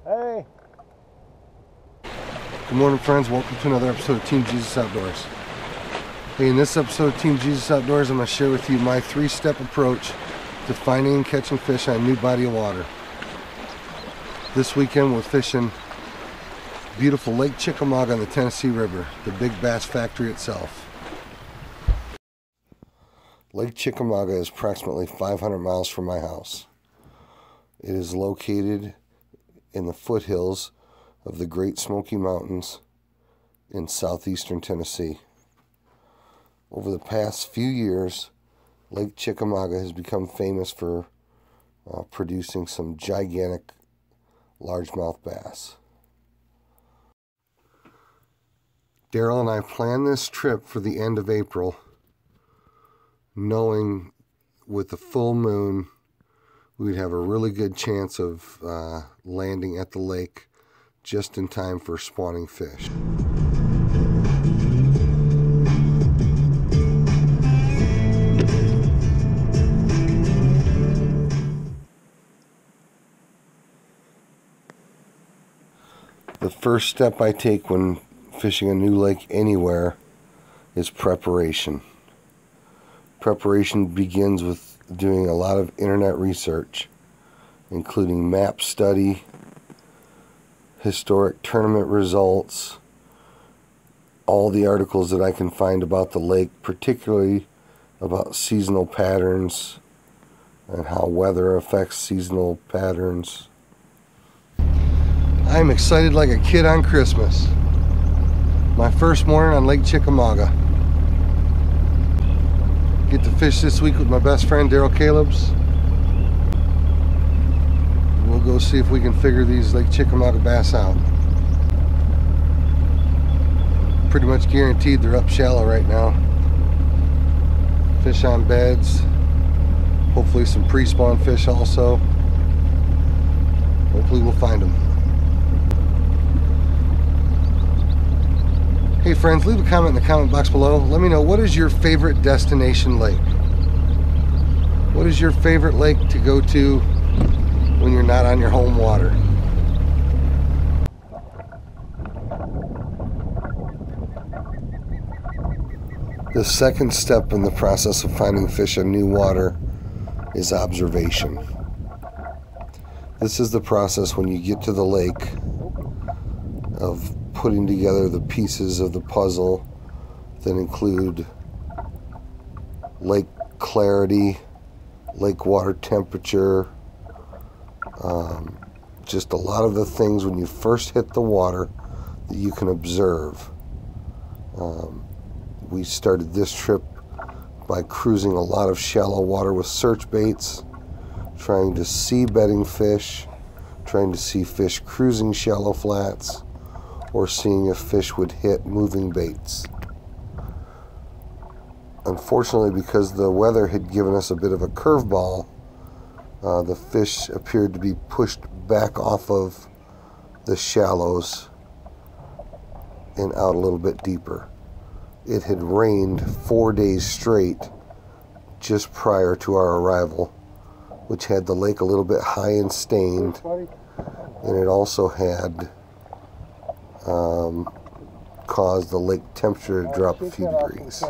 Hey. Good morning, friends. Welcome to another episode of Team Jesus Outdoors. Hey, in this episode of Team Jesus Outdoors, I'm going to share with you my 3-step approach to finding and catching fish on a new body of water. This weekend we're fishing beautiful Lake Chickamauga on the Tennessee River, the big bass factory itself. Lake Chickamauga is approximately 500 miles from my house. It is located in the foothills of the Great Smoky Mountains in southeastern Tennessee. Over the past few years, Lake Chickamauga has become famous for producing some gigantic largemouth bass. Darrell and I planned this trip for the end of April, knowing with the full moon we'd have a really good chance of landing at the lake just in time for spawning fish. The first step I take when fishing a new lake anywhere is preparation. Preparation begins with doing a lot of internet research, including map study, historic tournament results, all the articles that I can find about the lake, particularly about seasonal patterns and how weather affects seasonal patterns. I'm excited like a kid on Christmas. My first morning on Lake Chickamauga. Get to fish this week with my best friend Darrell Caleb's. We'll go see if we can figure these Lake Chickamauga bass out. Pretty much guaranteed they're up shallow right now. Fish on beds. Hopefully some pre-spawn fish also. Hopefully we'll find them. Hey friends, leave a comment in the comment box below. Let me know, what is your favorite destination lake? What is your favorite lake to go to when you're not on your home water? The second step in the process of finding fish in new water is observation. This is the process when you get to the lake of putting together the pieces of the puzzle that include lake clarity, lake water temperature, just a lot of the things when you first hit the water that you can observe. We started this trip by cruising a lot of shallow water with search baits, trying to see bedding fish, trying to see fish cruising shallow flats, or seeing if fish would hit moving baits. Unfortunately, because the weather had given us a bit of a curveball, the fish appeared to be pushed back off of the shallows and out a little bit deeper. It had rained 4 days straight just prior to our arrival, which had the lake a little bit high and stained, and it also had caused the lake temperature to drop a few degrees.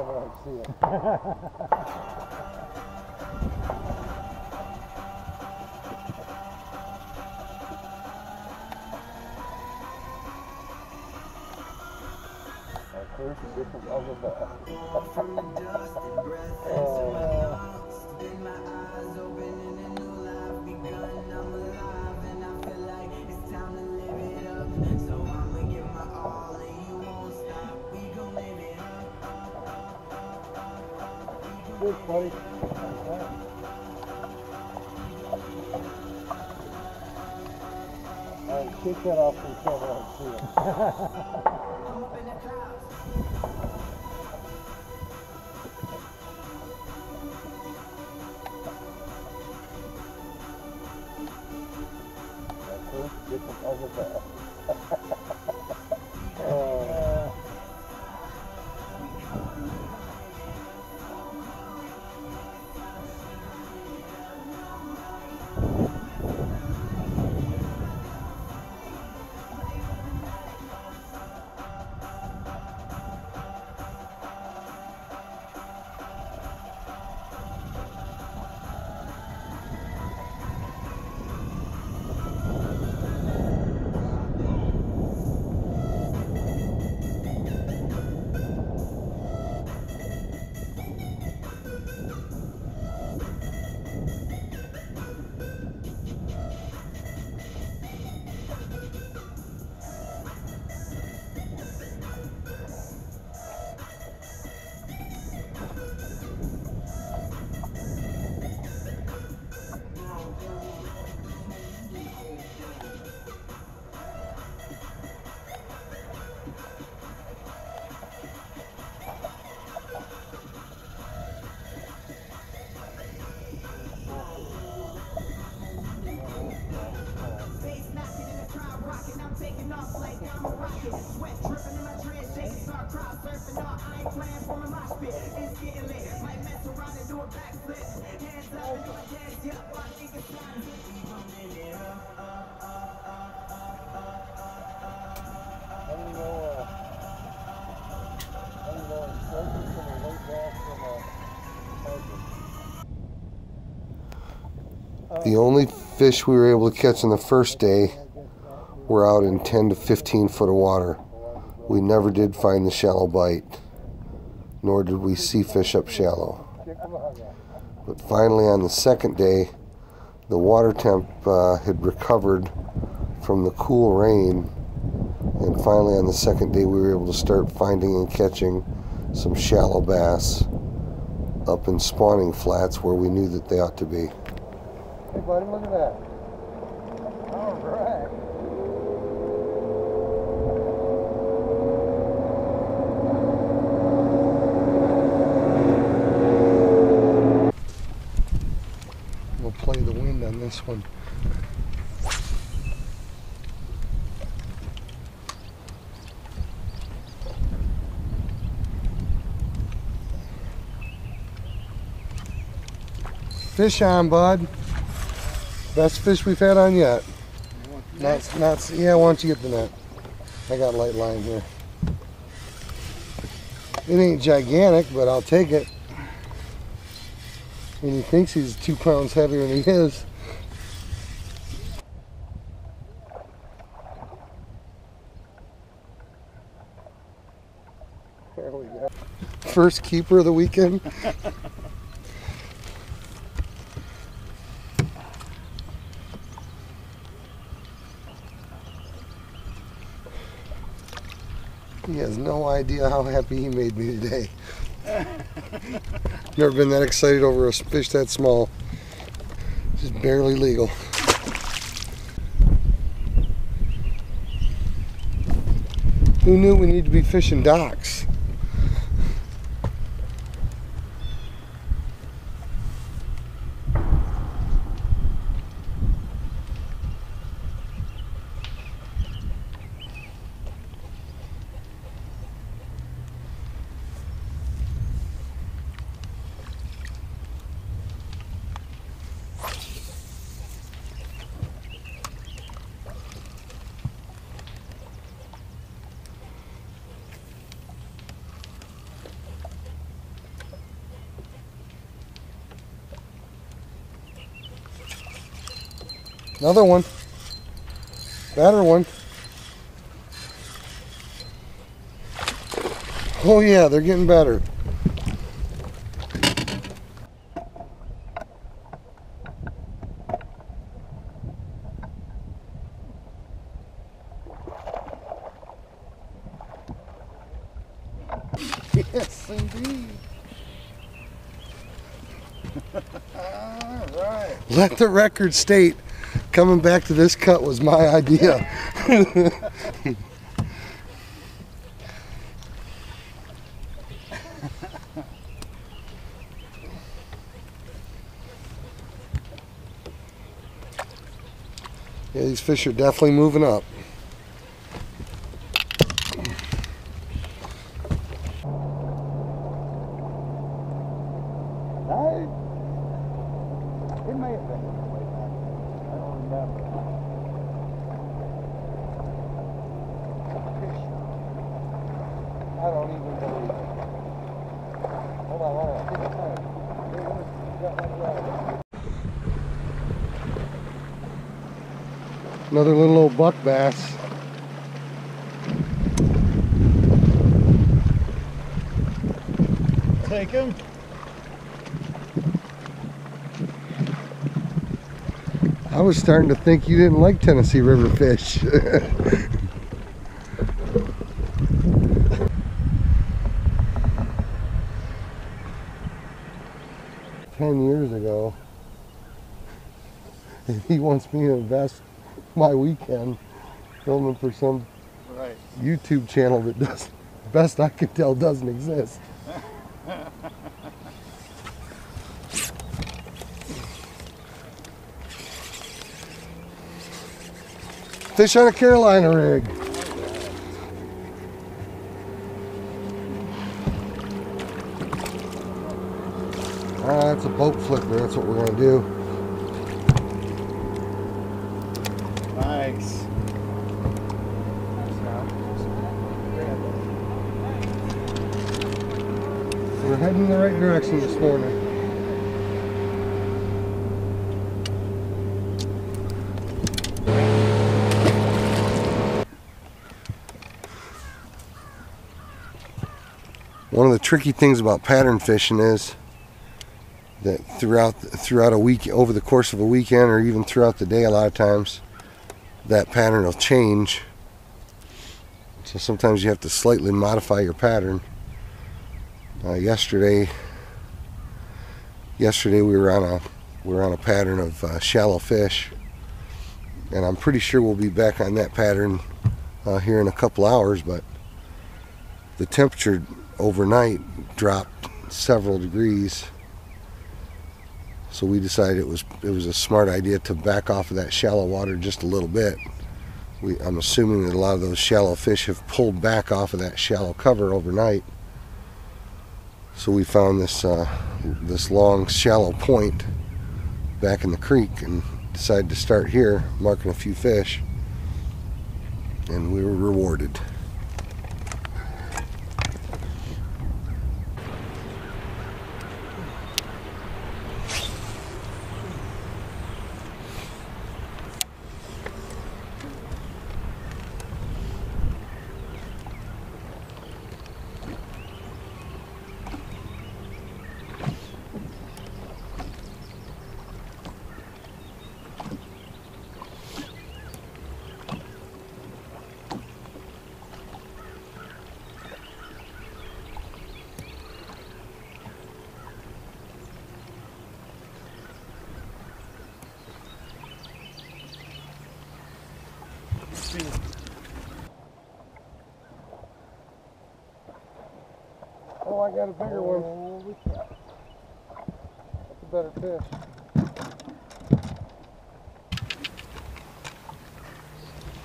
Good, buddy. Alright, take that off so the camera don't see it. Get some other bass. The only fish we were able to catch on the first day were out in 10 to 15 foot of water. We never did find the shallow bite, nor did we see fish up shallow. But finally on the second day, the water temp had recovered from the cool rain, and finally on the second day we were able to start finding and catching some shallow bass up in spawning flats where we knew that they ought to be. Hey buddy, look at that. All right. We'll play the wind on this one. Fish on, bud. Best fish we've had on yet. Yeah, why don't you get the net? I got light line here. It ain't gigantic, but I'll take it. And he thinks he's 2 pounds heavier than he is. There we go. First keeper of the weekend. He has no idea how happy he made me today. Never been that excited over a fish that small. Just barely legal. Who knew we need to be fishing docks? Another one. Better one. Oh yeah, they're getting better. Yes, indeed. All right. Let the record state, coming back to this cut was my idea. Yeah, these fish are definitely moving up. It may have been on the way back. I don't remember. I don't even believe it. Hold on. Take your time. Another little old buck bass. Take him. I was starting to think you didn't like Tennessee River fish. 10 years ago, he wants me to invest my weekend filming for some YouTube channel that does, best I can tell, doesn't exist. Fish on a Carolina rig. That's a boat flipper. That's what we're gonna do. Nice. We're heading in the right direction this morning. One of the tricky things about pattern fishing is that throughout a week, over the course of a weekend, or even throughout the day, a lot of times that pattern will change. So sometimes you have to slightly modify your pattern. Yesterday we were on a pattern of shallow fish, and I'm pretty sure we'll be back on that pattern here in a couple hours. But the temperature overnight dropped several degrees, so we decided it was a smart idea to back off of that shallow water just a little bit. I'm assuming that a lot of those shallow fish have pulled back off of that shallow cover overnight. So we found this long shallow point back in the creek and decided to start here, marking a few fish, and we were rewarded. Oh, I got a bigger one. That's a better fish.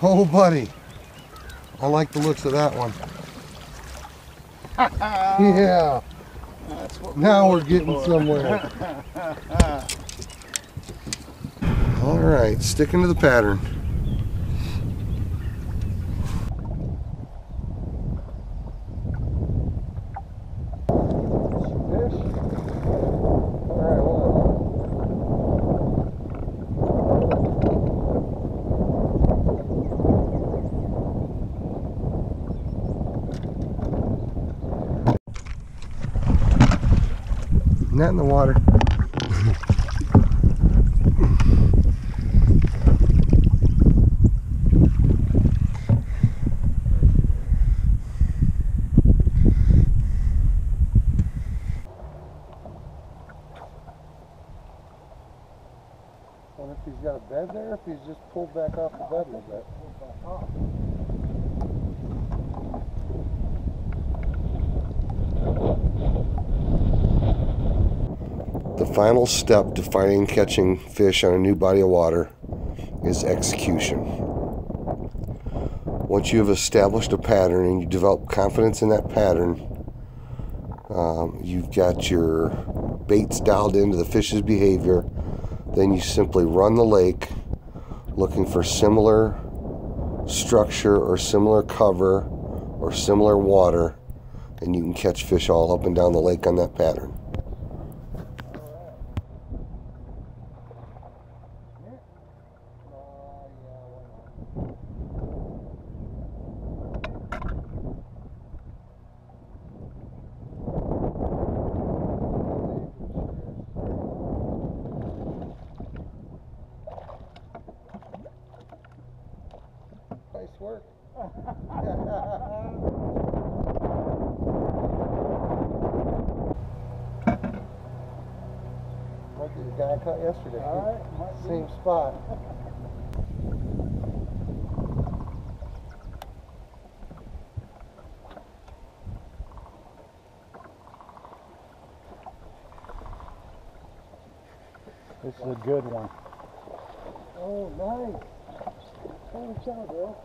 Oh, buddy. I like the looks of that one. Yeah. That's what now we're getting somewhere. All right, sticking to the pattern. Net in the water. I wonder if he's got a bed there, if he's just pulled back off the bed a little bit. The final step to finding and catching fish on a new body of water is execution. Once you have established a pattern and you develop confidence in that pattern, you've got your baits dialed into the fish's behavior, then you simply run the lake looking for similar structure or similar cover or similar water, and you can catch fish all up and down the lake on that pattern. Nice work. Might be the guy I caught yesterday. Alright, same spot. This is a good one. Oh, nice. Holy cow, Darrell.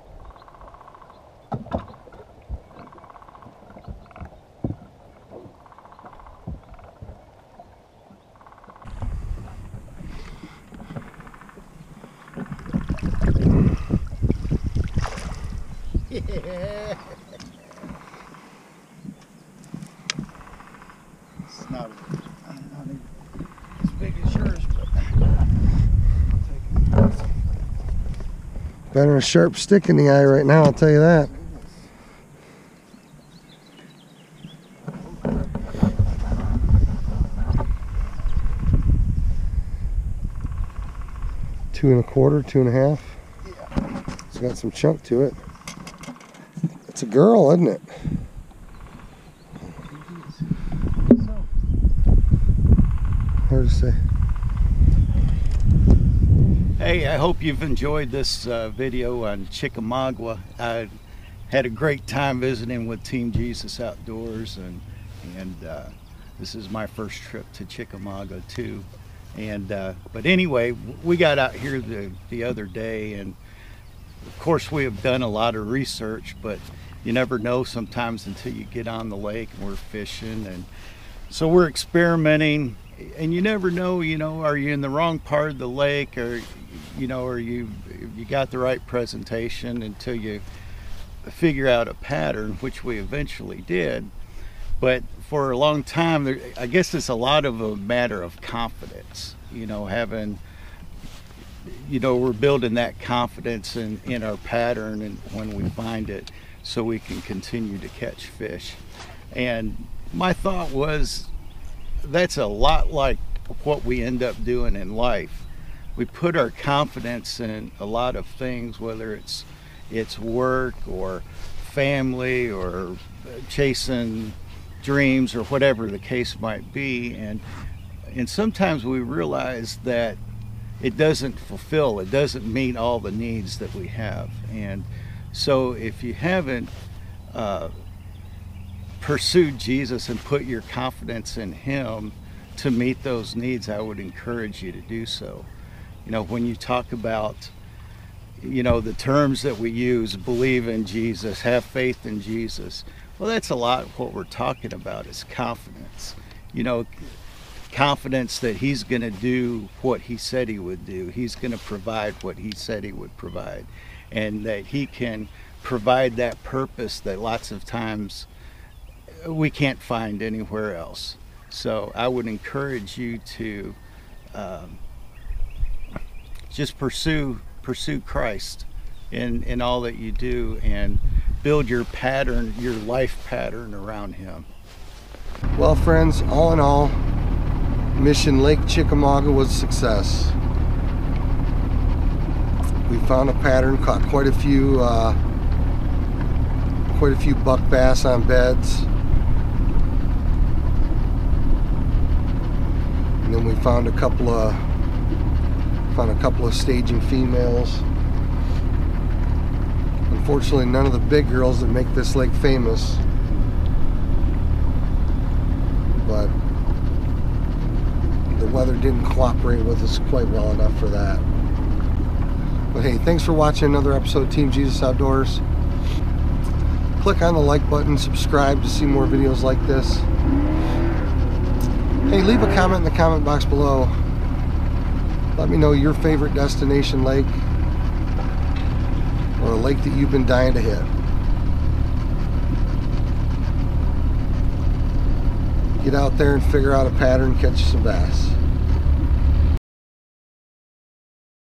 It's not as big as yours, but I'll take it. Better than a sharp stick in the eye right now, I'll tell you that. Two and a quarter, 2.5. Yeah. It's got some chunk to it. It's a girl, isn't it? Hard to say. Hey, I hope you've enjoyed this video on Chickamauga. I had a great time visiting with Team Jesus Outdoors, and this is my first trip to Chickamauga too. And but anyway, we got out here the other day, and of course we have done a lot of research, but you never know sometimes until you get on the lake and we're fishing, and so we're experimenting. And you never know, are you in the wrong part of the lake, or are you got the right presentation until you figure out a pattern, which we eventually did. But for a long time, I guess it's a lot of a matter of confidence, having, we're building that confidence in our pattern and when we find it, so we can continue to catch fish. And my thought was, that's a lot like what we end up doing in life. We put our confidence in a lot of things, whether it's work or family or chasing dreams or whatever the case might be, and sometimes we realize that it doesn't meet all the needs that we have. And so if you haven't pursued Jesus and put your confidence in Him to meet those needs, I would encourage you to do so. When you talk about the terms that we use, believe in Jesus, have faith in Jesus, well, that's a lot of what we're talking about, is confidence. Confidence that He's going to do what He said He would do. He's going to provide what He said He would provide, and that He can provide that purpose that lots of times we can't find anywhere else. So I would encourage you to just pursue Christ in all that you do, and build your pattern, your life pattern around Him. Well, friends, all in all, Mission Lake Chickamauga was a success. We found a pattern, caught quite a few buck bass on beds, and then we found a couple of staging females. Unfortunately, none of the big girls that make this lake famous, but the weather didn't cooperate with us quite well enough for that. But hey, thanks for watching another episode of Team Jesus Outdoors. Click on the like button, subscribe to see more videos like this. Hey, leave a comment in the comment box below. Let me know your favorite destination lake, or a lake that you've been dying to hit. Get out there and figure out a pattern, catch some bass.